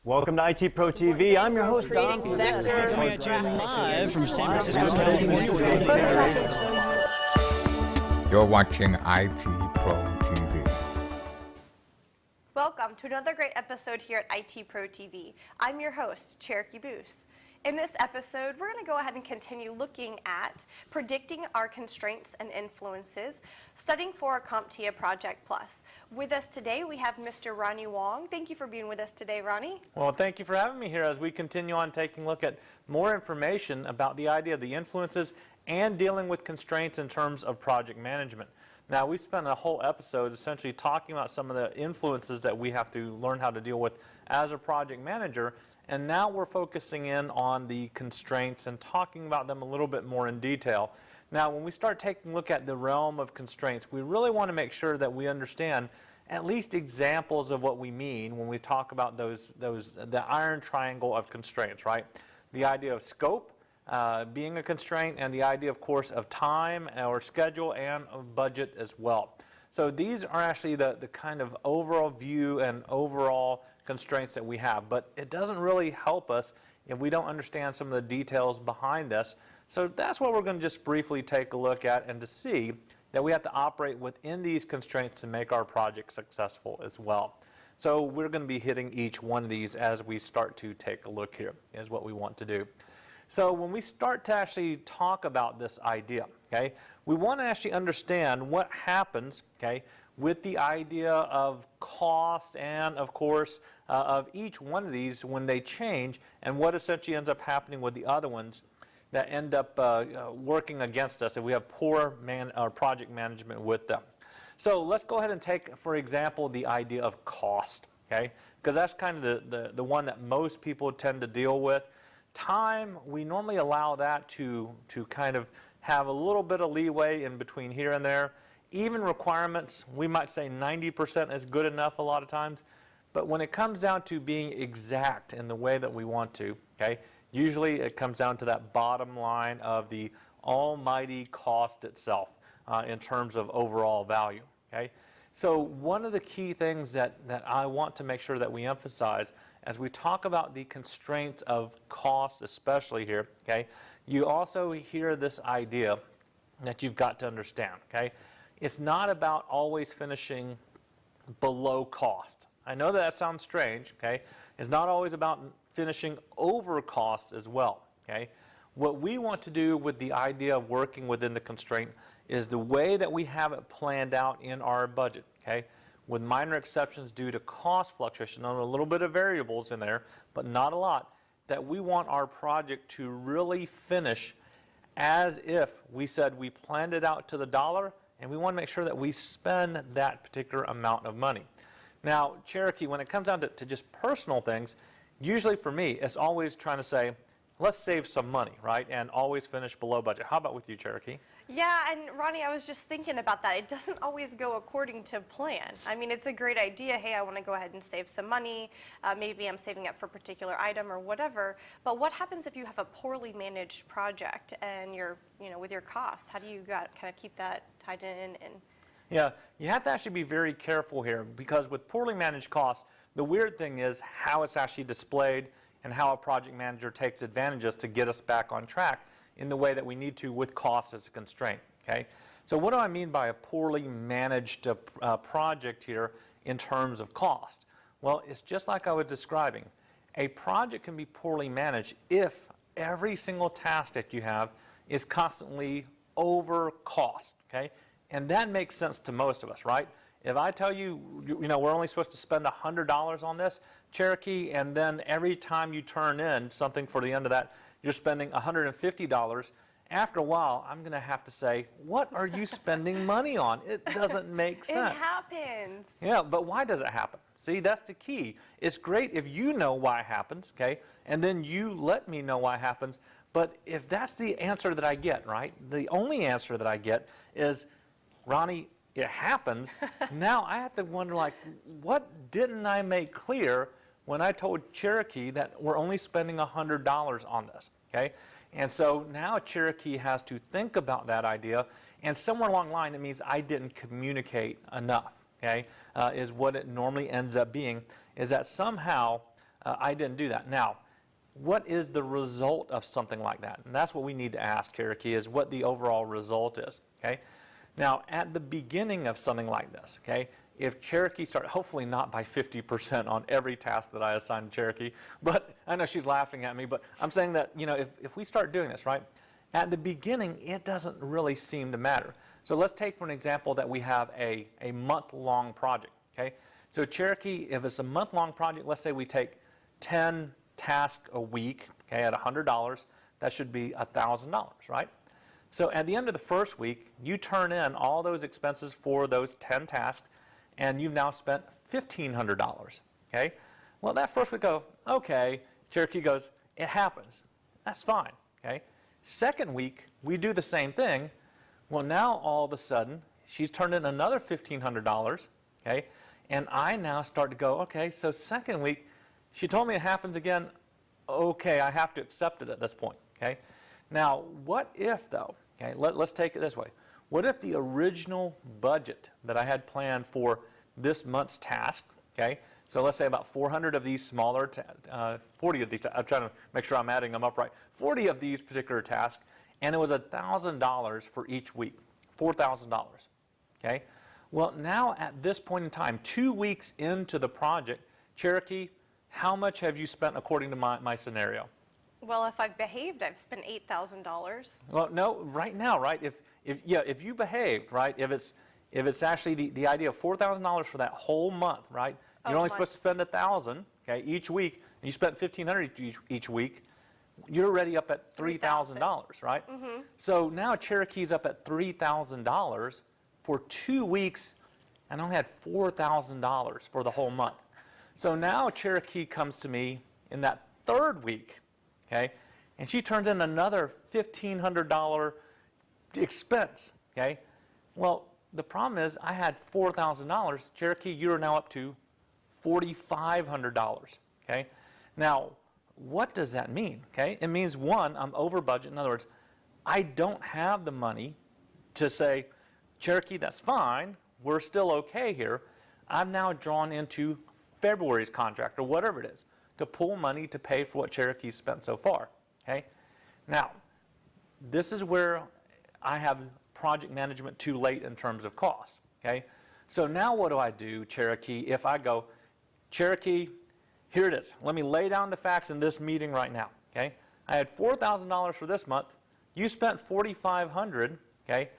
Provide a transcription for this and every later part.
Welcome to IT Pro TV. I'm your host, Don. Coming at you live from San Francisco, California. You're watching IT Pro TV. Welcome to another great episode here at IT Pro TV. I'm your host, Cherokee Boose. In this episode, we're going to go ahead and continue looking at predicting our constraints and influences, studying for a CompTIA Project Plus. With us today, we have Mr. Ronnie Wong. Thank you for being with us today, Ronnie. Well, thank you for having me here as we continue on taking a look at more information about the idea of the influences and dealing with constraints in terms of project management. Now, we spent a whole episode essentially talking about some of the influences that we have to learn how to deal with as a project manager. And now we're focusing in on the constraints and talking about them a little bit more in detail. Now, when we start taking a look at the realm of constraints, we really want to make sure that we understand at least examples of what we mean when we talk about the iron triangle of constraints, right? The idea of scope being a constraint, and the idea, of course, of time or schedule and of budget as well. So these are actually the kind of overall view and overall constraints that we have, but it doesn't really help us if we don't understand some of the details behind this. So that's what we're going to just briefly take a look at, and to see that we have to operate within these constraints to make our project successful as well. So we're going to be hitting each one of these as we start to take a look here, is what we want to do. So when we start to actually talk about this idea, okay, we want to actually understand what happens, okay, with the idea of cost and, of course, of each one of these when they change, and what essentially ends up happening with the other ones that end up working against us if we have poor project management with them. So let's go ahead and take, for example, the idea of cost, okay, because that's kind of the one that most people tend to deal with. Time, we normally allow that to kind of have a little bit of leeway in between here and there. Even requirements, we might say 90% is good enough a lot of times. But when it comes down to being exact in the way that we want to, okay, usually it comes down to that bottom line of the almighty cost itself in terms of overall value, okay? So one of the key things that I want to make sure that we emphasize as we talk about the constraints of cost, especially here, okay, you also hear this idea that you've got to understand, okay? It's not about always finishing below cost. I know that sounds strange, okay? It's not always about finishing over cost as well, okay? What we want to do with the idea of working within the constraint is the way that we have it planned out in our budget, okay? With minor exceptions due to cost fluctuation, a little bit of variables in there, but not a lot, that we want our project to really finish as if we said we planned it out to the dollar, and we want to make sure that we spend that particular amount of money. Now, Cherokee, when it comes down to just personal things, usually for me, it's always trying to say, let's save some money, right, and always finish below budget. How about with you, Cherokee? Yeah, and Ronnie, I was just thinking about that. It doesn't always go according to plan. I mean, it's a great idea. Hey, I want to go ahead and save some money. Maybe I'm saving up for a particular item or whatever. But what happens if you have a poorly managed project and you're, with your costs? How do you kind of keep that tied in? Yeah, you have to actually be very careful here, because with poorly managed costs, the weird thing is how it's actually displayed and how a project manager takes advantages to get us back on track in the way that we need to with cost as a constraint, okay? So what do I mean by a poorly managed project here in terms of cost? Well, it's just like I was describing. A project can be poorly managed if every single task that you have is constantly over cost, okay? And that makes sense to most of us, right? If I tell you, we're only supposed to spend $100 on this, Cherokee, and then every time you turn in something for the end of that, you're spending $150, after a while, I'm going to have to say, what are you spending money on? It doesn't make sense. It happens. Yeah, but why does it happen? See, that's the key. It's great if you know why it happens, okay, and then you let me know why it happens, but if that's the answer that I get, right, the only answer that I get is, Ronnie, it happens. Now I have to wonder, like, what didn't I make clear when I told Cherokee that we're only spending $100 on this, okay? And so now Cherokee has to think about that idea, and somewhere along the line it means I didn't communicate enough, okay, is what it normally ends up being, is that somehow I didn't do that. Now, what is the result of something like that? And that's what we need to ask Cherokee, is what the overall result is, okay? Now, at the beginning of something like this, okay, if Cherokee started, hopefully not by 50% on every task that I assign to Cherokee, but I know she's laughing at me, but I'm saying that, you know, if we start doing this, right, at the beginning, it doesn't really seem to matter. So let's take for an example that we have a month-long project, okay? So Cherokee, if it's a month-long project, let's say we take 10 tasks a week, okay, at $100, that should be $1,000, right? So at the end of the first week, you turn in all those expenses for those 10 tasks, and you've now spent $1,500, okay? Well, that first week go, okay, Cherokee goes, it happens. That's fine, okay? Second week, we do the same thing. Well, now all of a sudden, she's turned in another $1,500, okay? And I now start to go, okay, so second week, she told me it happens again. Okay, I have to accept it at this point, okay? Now, what if, though, okay, let's take it this way. What if the original budget that I had planned for this month's task, okay, so let's say about 400 of these smaller, 40 of these, I'm trying to make sure I'm adding them up right, 40 of these particular tasks, and it was $1,000 for each week, $4,000, okay? Well, now at this point in time, 2 weeks into the project, Cherokee, how much have you spent according to my scenario? Well, if I've behaved, I've spent $8,000. Well, no, right now, right? If you behaved, right? If it's actually the idea of $4,000 for that whole month, right? You're only supposed to spend $1,000, okay, each week, and you spent $1,500 each week. You're already up at $3,000, right? Mm-hmm. So now Cherokee's up at $3,000 for 2 weeks, and I only had $4,000 for the whole month. So now Cherokee comes to me in that third week, okay, and she turns in another $1,500 expense, okay? Well, the problem is I had $4,000. Cherokee, you're now up to $4,500, okay? Now, what does that mean, okay? It means, one, I'm over budget. In other words, I don't have the money to say, Cherokee, that's fine. We're still okay here. I've now drawn into February's contract or whatever it is to pull money to pay for what Cherokee's spent so far, okay? Now, this is where I have project management too late in terms of cost, okay? So now what do I do, Cherokee, if I go, Cherokee, here it is. Let me lay down the facts in this meeting right now, okay? I had $4,000 for this month. You spent $4,500, okay?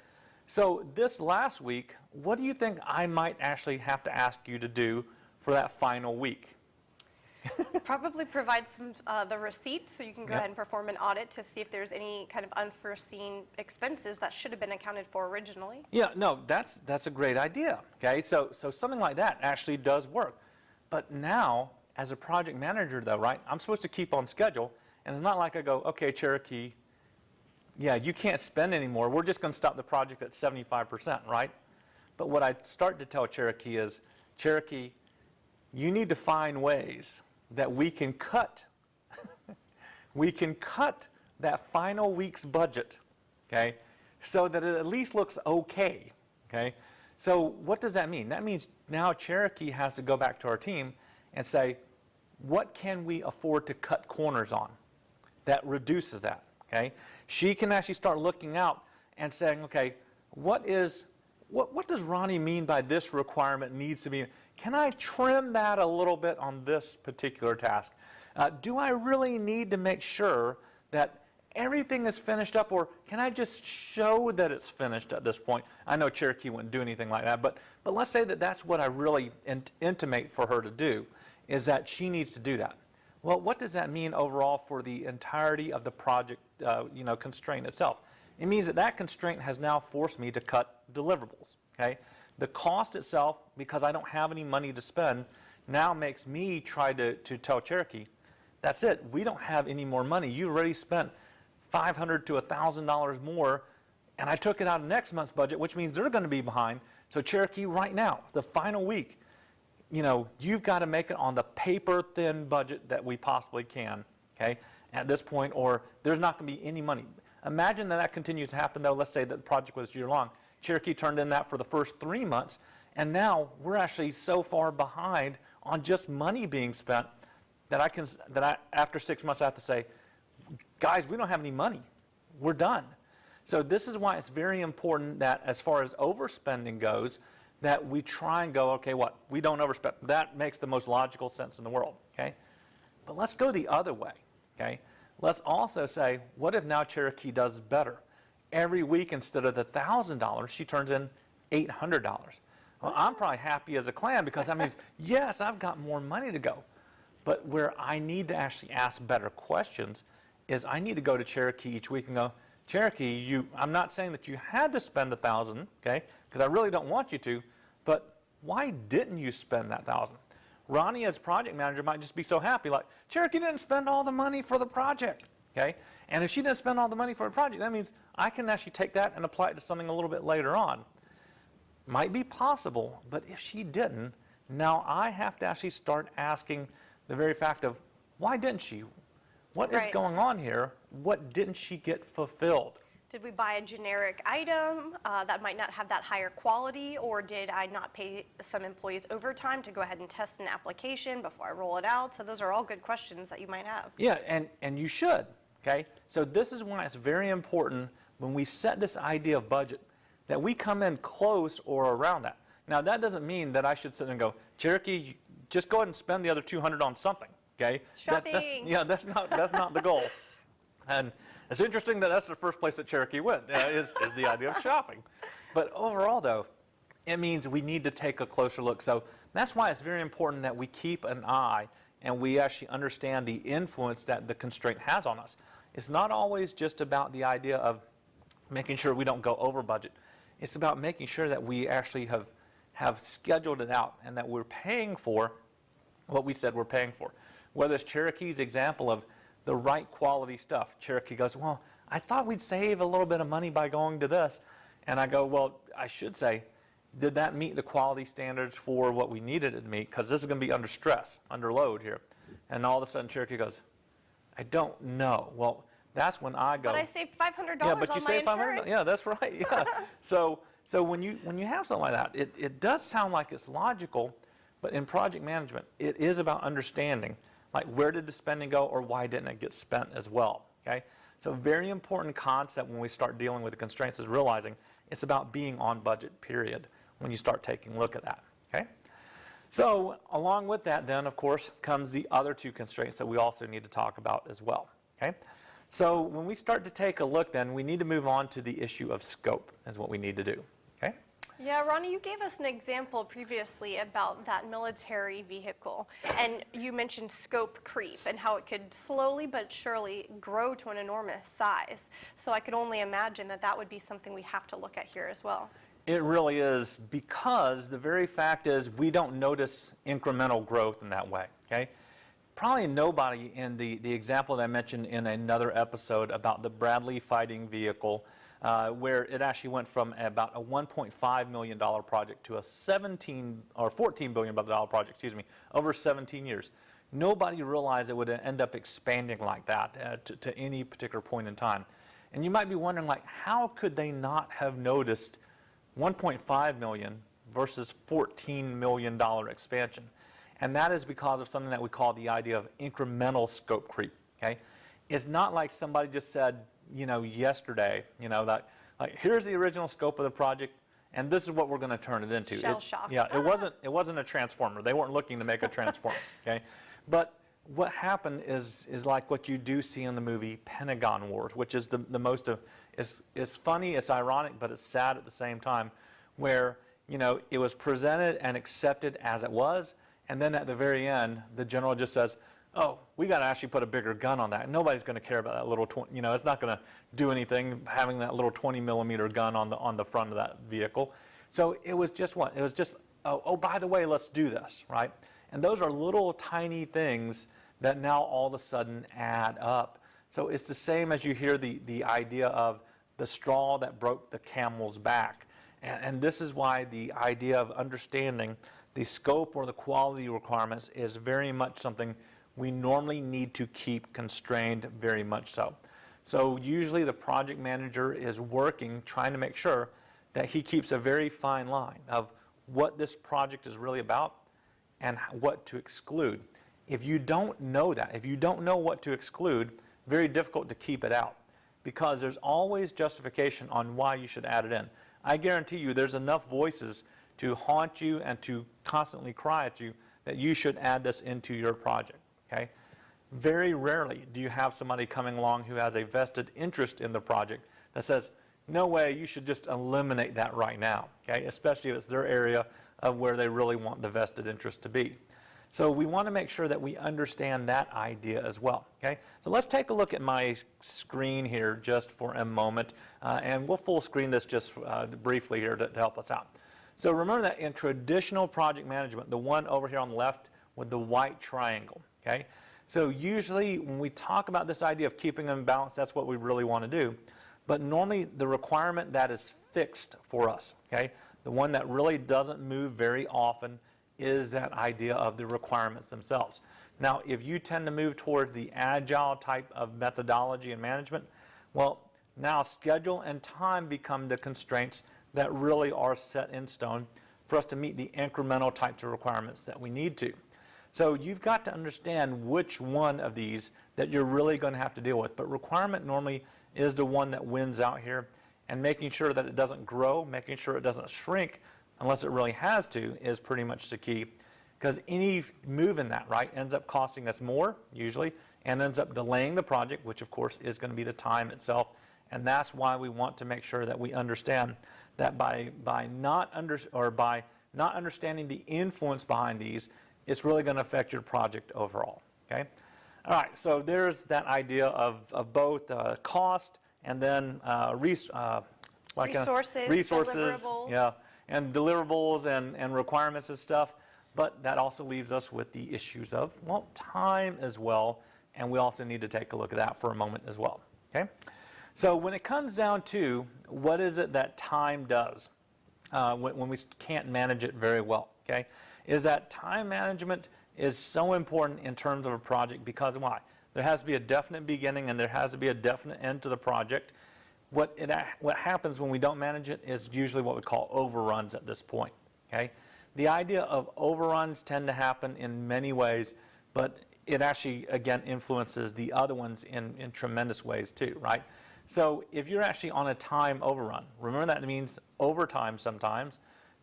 So this last week, what do you think I might actually have to ask you to do for that final week? Probably provide some the receipts so you can go ahead and perform an audit to see if there's any kind of unforeseen expenses that should have been accounted for originally. Yeah, no, that's a great idea. Okay, so something like that actually does work. But now, as a project manager, though, right, I'm supposed to keep on schedule, and it's not like I go, okay, Cherokee, yeah, you can't spend anymore. We're just going to stop the project at 75%, right? But what I start to tell Cherokee is, Cherokee, you need to find ways that we can cut that final week's budget, okay, so that it at least looks okay, okay? So what does that mean? That means now Cherokee has to go back to our team and say, what can we afford to cut corners on that reduces that, okay? She can actually start looking out and saying, okay, what does Ronnie mean by this requirement needs to be? Can I trim that a little bit on this particular task? Do I really need to make sure that everything is finished up, or can I just show that it's finished at this point? I know Cherokee wouldn't do anything like that, but let's say that that's what I really intimate for her to do, is that she needs to do that. Well, what does that mean overall for the entirety of the project constraint itself? It means that constraint has now forced me to cut deliverables, okay? The cost itself, because I don't have any money to spend, now makes me try to tell Cherokee, that's it, we don't have any more money. You already spent $500 to $1,000 more, and I took it out of next month's budget, which means they're going to be behind. So Cherokee, right now, the final week, you've got to make it on the paper-thin budget that we possibly can, okay, at this point, or there's not going to be any money. Imagine that continues to happen, though. Let's say that the project was year-long. Cherokee turned in that for the first 3 months, and now we're actually so far behind on just money being spent. after 6 months I have to say, guys, we don't have any money. We're done. So this is why it's very important that as far as overspending goes, that we try and go, okay, what? We don't overspend. That makes the most logical sense in the world, okay? But let's go the other way, okay? Let's also say, what if now Cherokee does better? Every week, instead of the $1,000, she turns in $800. Well, I'm probably happy as a clam because that means, yes, I've got more money to go. But where I need to actually ask better questions is I need to go to Cherokee each week and go, Cherokee, I'm not saying that you had to spend $1,000, okay, because I really don't want you to, but why didn't you spend that $1,000? Ronnie, as project manager, might just be so happy, like, Cherokee didn't spend all the money for the project, okay? And if she didn't spend all the money for a project, that means I can actually take that and apply it to something a little bit later on. Might be possible, but if she didn't, now I have to actually start asking the very fact of, why didn't she? What is going on here? What didn't she get fulfilled? Did we buy a generic item that might not have that higher quality, or did I not pay some employees overtime to go ahead and test an application before I roll it out? So those are all good questions that you might have. Yeah, and you should, okay? So this is why it's very important when we set this idea of budget that we come in close or around that. Now that doesn't mean that I should sit and go, Cherokee, just go ahead and spend the other $200 on something, okay? Shopping. That's not the goal. And it's interesting that that's the first place that Cherokee went, is the idea of shopping. But overall, though, it means we need to take a closer look. So that's why it's very important that we keep an eye and we actually understand the influence that the constraint has on us. It's not always just about the idea of making sure we don't go over budget. It's about making sure that we actually have scheduled it out and that we're paying for what we said we're paying for. Whether it's Cherokee's example of the right quality stuff. Cherokee goes, well, I thought we'd save a little bit of money by going to this. And I go, well, I should say, did that meet the quality standards for what we needed it to meet? Because this is going to be under stress, under load here. And all of a sudden Cherokee goes, I don't know. Well, that's when I go. But I saved $500 yeah, but on you my saved $500. insurance. Yeah, that's right. Yeah. So when you have something like that, it does sound like it's logical, but in project management, it is about understanding, like where did the spending go or why didn't it get spent as well, okay? So very important concept when we start dealing with the constraints is realizing it's about being on budget, period, when you start taking a look at that, okay? So along with that then, of course, comes the other two constraints that we also need to talk about as well, okay? So when we start to take a look then, we need to move on to the issue of scope is what we need to do, okay? Yeah, Ronnie, you gave us an example previously about that military vehicle, and you mentioned scope creep and how it could slowly but surely grow to an enormous size. So I could only imagine that that would be something we have to look at here as well. It really is, because the very fact is we don't notice incremental growth in that way, okay? Probably nobody in the example that I mentioned in another episode about the Bradley fighting vehicle, where it actually went from about a $1.5 million project to a $14 billion project, excuse me, over 17 years. Nobody realized it would end up expanding like that to any particular point in time. And you might be wondering, like, how could they not have noticed 1.5 million versus $14 million expansion? And that is because of something that we call the idea of incremental scope creep, okay? It's not like somebody just said, you know, yesterday, you know, that like here's the original scope of the project, and this is what we're going to turn it into. Shell shock. Yeah, it wasn't a transformer. They weren't looking to make a transformer. Okay, but what happened is like what you do see in the movie Pentagon Wars, which is the most of it's funny, it's ironic, but it's sad at the same time, where you know it was presented and accepted as it was, and then at the very end, the general just says, oh, we got to actually put a bigger gun on that. Nobody's going to care about that little, you know, it's not going to do anything having that little 20 millimeter gun on the front of that vehicle. So it was just what? It was just, oh, by the way, let's do this, right? And those are little tiny things that now all of a sudden add up. So it's the same as you hear the idea of the straw that broke the camel's back. And this is why the idea of understanding the scope or the quality requirements is very much something we normally need to keep constrained, very much so. So usually the project manager is working, trying to make sure that he keeps a very fine line of what this project is really about and what to exclude. If you don't know that, if you don't know what to exclude, very difficult to keep it out, because there's always justification on why you should add it in. I guarantee you there's enough voices to haunt you and to constantly cry at you that you should add this into your project, okay? Very rarely do you have somebody coming along who has a vested interest in the project that says, no way, you should just eliminate that right now, okay? Especially if it's their area of where they really want the vested interest to be. So we want to make sure that we understand that idea as well, okay? So let's take a look at my screen here just for a moment, and we'll full screen this just briefly here to help us out. So remember that in traditional project management, the one over here on the left with the white triangle, okay? So usually when we talk about this idea of keeping them balanced, that's what we really want to do. But normally the requirement that is fixed for us, okay, the one that really doesn't move very often is that idea of the requirements themselves. Now, if you tend to move towards the agile type of methodology and management, well, now schedule and time become the constraints that really are set in stone for us to meet the incremental types of requirements that we need to. So you've got to understand which one of these that you're really going to have to deal with. But requirement normally is the one that wins out here, and making sure that it doesn't grow, making sure it doesn't shrink unless it really has to is pretty much the key, because any move in that, right, ends up costing us more usually and ends up delaying the project, which of course is going to be the time itself. And that's why we want to make sure that we understand that by not understanding the influence behind these, it's really going to affect your project overall, okay? All right, so there's that idea of both cost and then resources, deliverables. Yeah, and deliverables and requirements and stuff. But that also leaves us with the issues of, well, time as well. And we also need to take a look at that for a moment as well, okay? So when it comes down to what is it that time does when we can't manage it very well, okay, is that time management is so important in terms of a project because why? There has to be a definite beginning and there has to be a definite end to the project. What happens when we don't manage it is usually what we call overruns at this point, okay? The idea of overruns tend to happen in many ways, but it actually, again, influences the other ones in tremendous ways too, right? So if you're actually on a time overrun, remember that means overtime sometimes,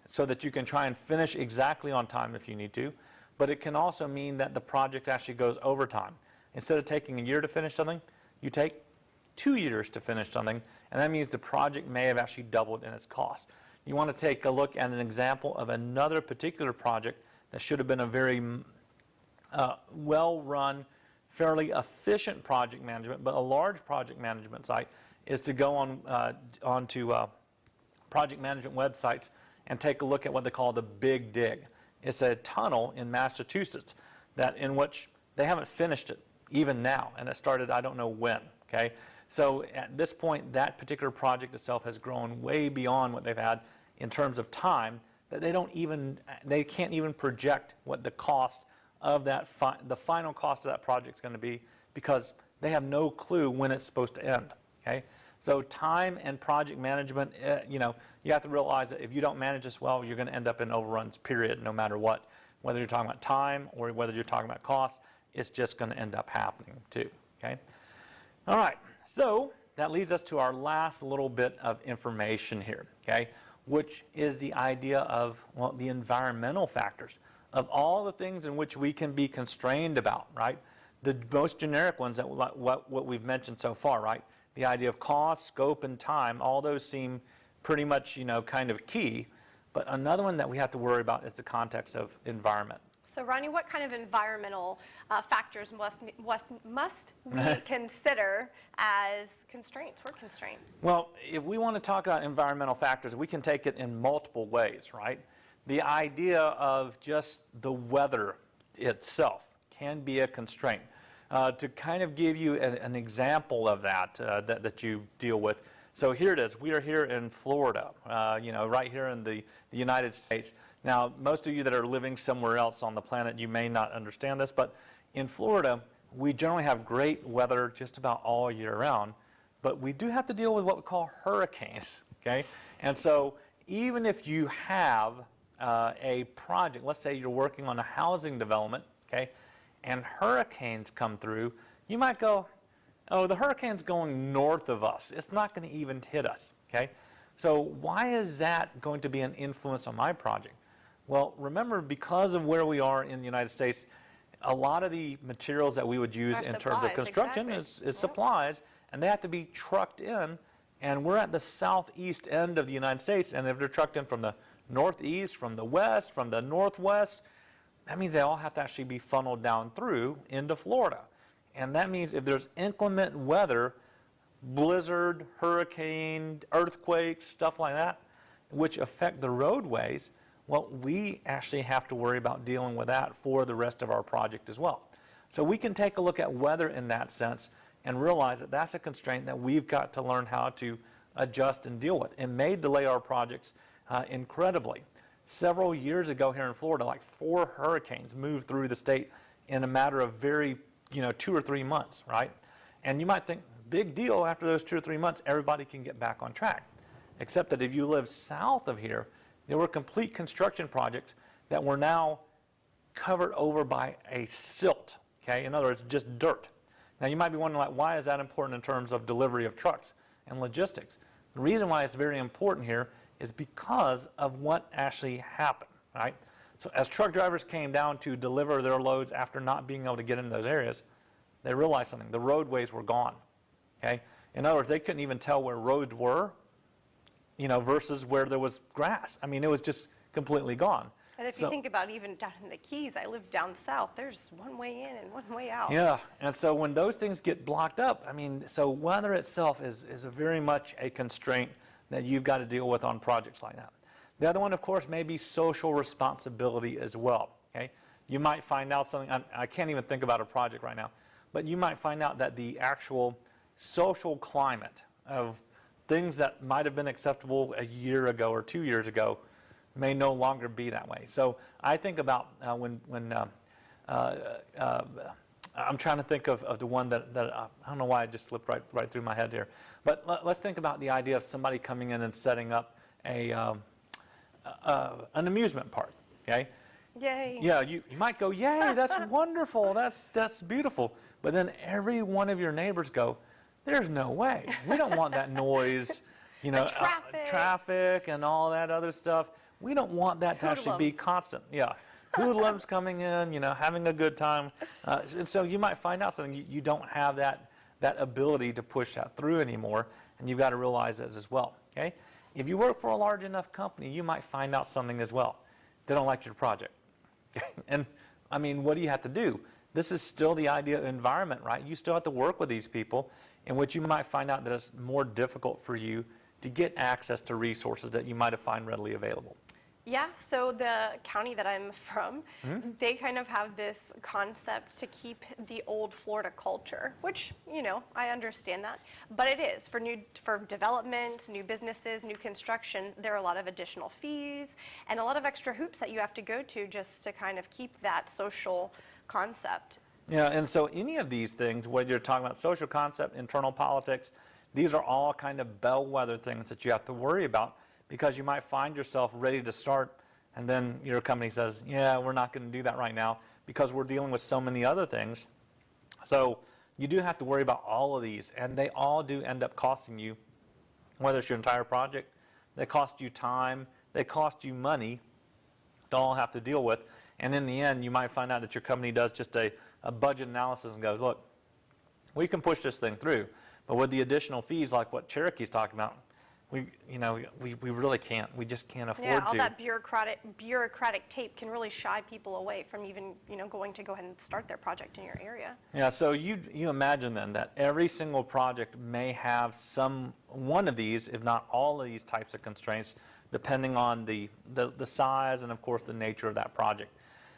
so that you can try and finish exactly on time if you need to, but it can also mean that the project actually goes overtime. Instead of taking a year to finish something, you take 2 years to finish something, and that means the project may have actually doubled in its cost. You want to take a look at an example of another particular project that should have been a very well-run, fairly efficient project management, but a large project management site is to go onto project management websites and take a look at what they call the Big Dig. It's a tunnel in Massachusetts in which they haven't finished it even now, and it started I don't know when, okay? So at this point, that particular project itself has grown way beyond what they've had in terms of time, that they can't even project what the cost of that, the final cost of that project is going to be, because they have no clue when it's supposed to end, okay? So time and project management, you have to realize that if you don't manage this well, you're going to end up in overruns, period, no matter what. Whether you're talking about time or whether you're talking about cost, it's just going to end up happening too, okay? All right, so that leads us to our last little bit of information here, okay, which is the idea of, well, the environmental factors of all the things in which we can be constrained about, right? The most generic ones that what we've mentioned so far, right? The idea of cost, scope, and time, all those seem pretty much, kind of key. But another one that we have to worry about is the context of environment. So Ronnie, what kind of environmental factors must we consider as constraints, work constraints? Well, if we want to talk about environmental factors, we can take it in multiple ways, right? The idea of just the weather itself can be a constraint. To kind of give you an example of that you deal with. So here it is. We are here in Florida, right here in the United States. Now, most of you that are living somewhere else on the planet, you may not understand this, but in Florida, we generally have great weather just about all year round, but we do have to deal with what we call hurricanes, okay? And so even if you have a project, let's say you're working on a housing development, okay, and hurricanes come through, you might go, oh, the hurricane's going north of us. It's not going to even hit us, okay? So why is that going to be an influence on my project? Well, remember, because of where we are in the United States, a lot of the materials that we would use in terms of construction is supplies, and they have to be trucked in, and we're at the southeast end of the United States, and if they're trucked in from the northeast, from the west, from the northwest, that means they all have to actually be funneled down through into Florida. And that means if there's inclement weather, blizzard, hurricane, earthquakes, stuff like that, which affect the roadways, well, we actually have to worry about dealing with that for the rest of our project as well. So we can take a look at weather in that sense and realize that that's a constraint that we've got to learn how to adjust and deal with. It may delay our projects incredibly. Several years ago here in Florida, like 4 hurricanes moved through the state in a matter of 2 or 3 months, right? And you might think, big deal, after those 2 or 3 months, everybody can get back on track. Except that if you live south of here, there were complete construction projects that were now covered over by a silt, okay? In other words, just dirt. Now you might be wondering, like, why is that important in terms of delivery of trucks and logistics? The reason why it's very important here is because of what actually happened, right? So as truck drivers came down to deliver their loads after not being able to get into those areas, they realized something. The roadways were gone, okay? In other words, they couldn't even tell where roads were, versus where there was grass. I mean, it was just completely gone. And if you think about even down in the Keys, I live down south, there's one way in and one way out. Yeah, and so when those things get blocked up, I mean, so weather itself is very much a constraint that you've got to deal with on projects like that. The other one, of course, may be social responsibility as well, okay? You might find out something, I can't even think about a project right now, but you might find out that the actual social climate of things that might have been acceptable a year ago or 2 years ago may no longer be that way. So I think about when I'm trying to think of the one that I don't know why it just slipped right through my head here. But let's think about the idea of somebody coming in and setting up an amusement park, okay? Yay. Yeah, you might go, yay, that's wonderful, that's beautiful. But then every one of your neighbors go, there's no way. We don't want that noise, traffic and all that other stuff. We don't want that to actually be constant. Yeah, hoodlums coming in, having a good time. And so you might find out something. You don't have that ability to push that through anymore, and you've got to realize that as well, okay? If you work for a large enough company, you might find out something as well. They don't like your project. And, I mean, what do you have to do? This is still the idea of environment, right? You still have to work with these people, in which you might find out that it's more difficult for you to get access to resources that you might have find readily available. Yeah, so the county that I'm from, they kind of have this concept to keep the old Florida culture, which, I understand that. But it is, for development, new businesses, new construction, there are a lot of additional fees and a lot of extra hoops that you have to go to just to kind of keep that social concept. Yeah, and so any of these things, whether you're talking about social concept, internal politics, these are all kind of bellwether things that you have to worry about, because you might find yourself ready to start, and then your company says, yeah, we're not going to do that right now because we're dealing with so many other things. So you do have to worry about all of these, and they all do end up costing you, whether it's your entire project, they cost you time, they cost you money to all have to deal with. And in the end, you might find out that your company does just a budget analysis and goes, look, we can push this thing through, but with the additional fees like what Cherokee's talking about, we really can't. We just can't afford to. Yeah, all that bureaucratic tape can really shy people away from even, going to go ahead and start their project in your area. Yeah, so you imagine then that every single project may have one of these, if not all of these types of constraints, depending on the size and, of course, the nature of that project.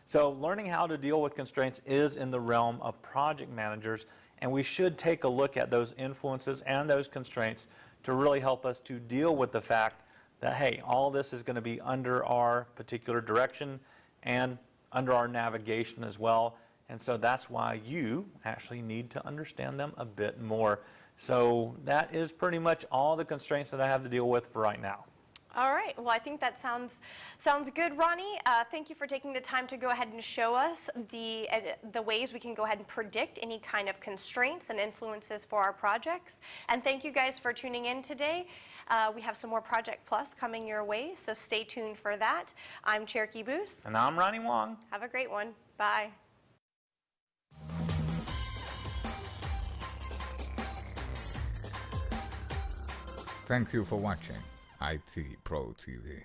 So learning how to deal with constraints is in the realm of project managers, and we should take a look at those influences and those constraints to really help us to deal with the fact that, hey, all this is going to be under our particular direction and under our navigation as well. And so that's why you actually need to understand them a bit more. So that is pretty much all the constraints that I have to deal with for right now. All right. Well, I think that sounds good, Ronnie. Thank you for taking the time to go ahead and show us the ways we can go ahead and predict any kind of constraints and influences for our projects. And thank you guys for tuning in today. We have some more Project Plus coming your way, so stay tuned for that. I'm Cherokee Boos. And I'm Ronnie Wong. Have a great one. Bye. Thank you for watching IT Pro TV.